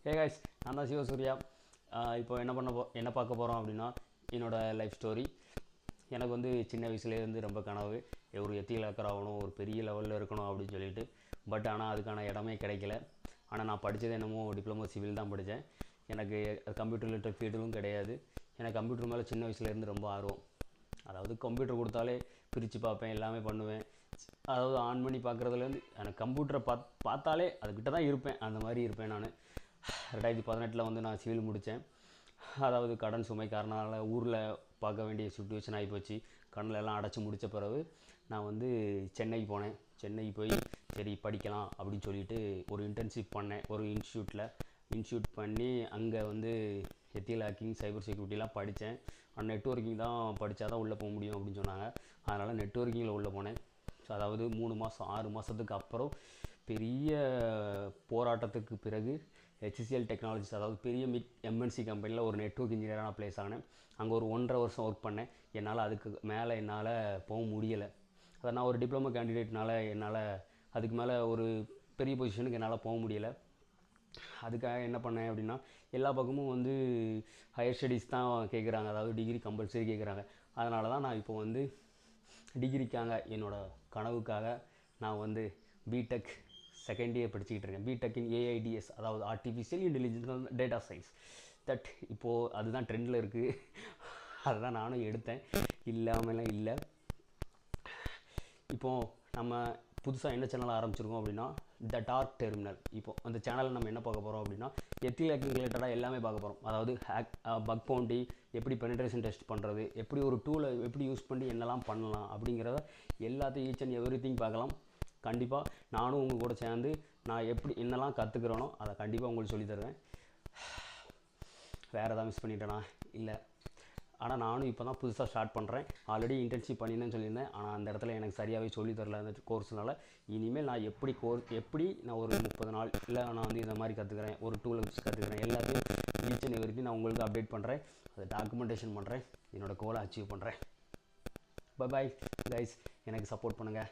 Hey guys, நான் தான் சிவசூர்யா. இப்போ என்ன பார்க்க போகிறோம் அப்படின்னா, என்னோடய லைஃப் ஸ்டோரி. எனக்கு வந்து சின்ன வயசுலேருந்து ரொம்ப கனவு ஒரு எத்தியல் ஹேக்கர் ஆகணும், ஒரு பெரிய லெவலில் இருக்கணும் அப்படின்னு சொல்லிட்டு. பட் ஆனால் அதுக்கான இடமே கிடைக்கல. ஆனால் நான் படித்தது என்னமோ டிப்ளமோ சிவில் தான் படித்தேன். எனக்கு கம்ப்யூட்டர் ரிலேட்டட் ஃபீல்டும் கிடையாது. எனக்கு கம்ப்யூட்டர் மேலே சின்ன வயசுலேருந்து ரொம்ப ஆர்வம். அதாவது கம்ப்யூட்டர் கொடுத்தாலே பிரித்து பார்ப்பேன், எல்லாமே பண்ணுவேன். அதாவது ஆன் பண்ணி பார்க்குறதுலேருந்து எனக்கு கம்ப்யூட்டரை பார்த்தாலே அதுக்கிட்ட தான் இருப்பேன், அந்த மாதிரி இருப்பேன் நான். 2018 வந்து நான் சிவில் முடித்தேன். அதாவது கடன் சுமை காரணனால ஊரில் பார்க்க வேண்டிய சுச்சுவேஷன் ஆகிப்போச்சு. கடனில் எல்லாம் அடைச்சி முடித்த பிறகு நான் வந்து சென்னைக்கு போனேன். சென்னைக்கு போய் சரி படிக்கலாம் அப்படின்னு சொல்லிட்டு ஒரு இன்டர்ன்ஷிப் பண்ணேன் ஒரு இன்ஸ்டியூட் பண்ணி அங்கே வந்து எத்தியல் ஹேக்கிங், சைபர் செக்யூரிட்டிலாம் படித்தேன். ஆனால் நெட்வொர்க்கிங் தான் படித்தா தான் உள்ளே போக முடியும் அப்படின்னு சொன்னாங்க. அதனால் நெட்வொர்க்கிங்கில் உள்ளே போனேன். ஸோ அதாவது 3 மாதம் 6 மாதத்துக்கு அப்புறம் பெரிய போராட்டத்துக்கு பிறகு HCL டெக்னாலஜிஸ், அதாவது பெரிய MNC கம்பெனியில் ஒரு நெட்வொர்க் இன்ஜினியராக நான் ப்ளேஸ் ஆனேன். அங்கே ஒரு 1.5 வருஷம் ஒர்க் பண்ணேன். என்னால் அதுக்கு மேலே என்னால் போக முடியலை. அதை நான் ஒரு டிப்ளமோ கேண்டிடேட்னால என்னால் அதுக்கு மேலே ஒரு பெரிய பொசிஷனுக்கு என்னால் போக முடியலை. அதுக்காக என்ன பண்ணேன் அப்படின்னா, எல்லா பக்கமும் வந்து ஹையர் ஸ்டடீஸ் தான் கேட்குறாங்க, அதாவது டிகிரி கம்பல்சரி கேட்குறாங்க. அதனால தான் நான் இப்போ வந்து டிகிரிக்காக என்னோடய கனவுக்காக நான் வந்து பிடெக் செகண்ட் இயர் படிச்சுக்கிட்டு இருக்கேன். பிடெக் இன் AIDS, அதாவது artificial intelligence and data science. இப்போது அதுதான் ட்ரெண்டில் இருக்குது. அதுதான் நானும் எடுத்தேன், இல்லாமலாம் இல்லை. இப்போது நம்ம புதுசாக என்ன சேனல் ஆரம்பிச்சிருக்கோம் அப்படின்னா த டார்க் டெர்மினல். இப்போது அந்த சேனலில் நம்ம என்ன பார்க்க போகிறோம் அப்படின்னா, எத்தியல் ஹேக்கிங் ரிலேட்டடாக எல்லாமே பார்க்க போகிறோம். அதாவது பக் பவுண்டி, எப்படி பெனிட்ரேஷன் டெஸ்ட் பண்ணுறது, எப்படி ஒரு டூலை எப்படி யூஸ் பண்ணி என்னெல்லாம் பண்ணலாம் அப்படிங்கிறத எல்லாத்தையும் ஈச் அண்ட் எவ்ரிதிங் பார்க்கலாம். கண்டிப்பாக நானும் உங்கள் கூட சேர்ந்து நான் எப்படி என்னெல்லாம் கற்றுக்கிறேனோ அதை கண்டிப்பாக உங்களுக்கு சொல்லித்தருவேன். வேறு எதாவது மிஸ் பண்ணிட்டேனா? இல்லை. ஆனால் நானும் இப்போ தான் புதுசாக ஸ்டார்ட் பண்ணுறேன். ஆல்ரெடி இன்டர்ன்ஷிப் பண்ணினேன்னு சொல்லியிருந்தேன். ஆனால் அந்த இடத்துல எனக்கு சரியாகவே சொல்லித்தரல அந்த கோர்ஸ்னால. இனிமேல் நான் எப்படி நான் ஒரு 30 நாள் இல்லை நான் வந்து இந்த மாதிரி கற்றுக்கிறேன், ஒரு டூலை வச்சு கற்றுக்கிறேன், எல்லாத்தையும் ஈச் அண்ட் எவ்ரிதிங் நான் உங்களுக்கு அப்டேட் பண்ணுறேன். அதை டாக்குமெண்டேஷன் பண்ணுறேன், என்னோடய கோலை அச்சீவ் பண்ணுறேன். பை கைஸ், எனக்கு சப்போர்ட் பண்ணுங்கள்.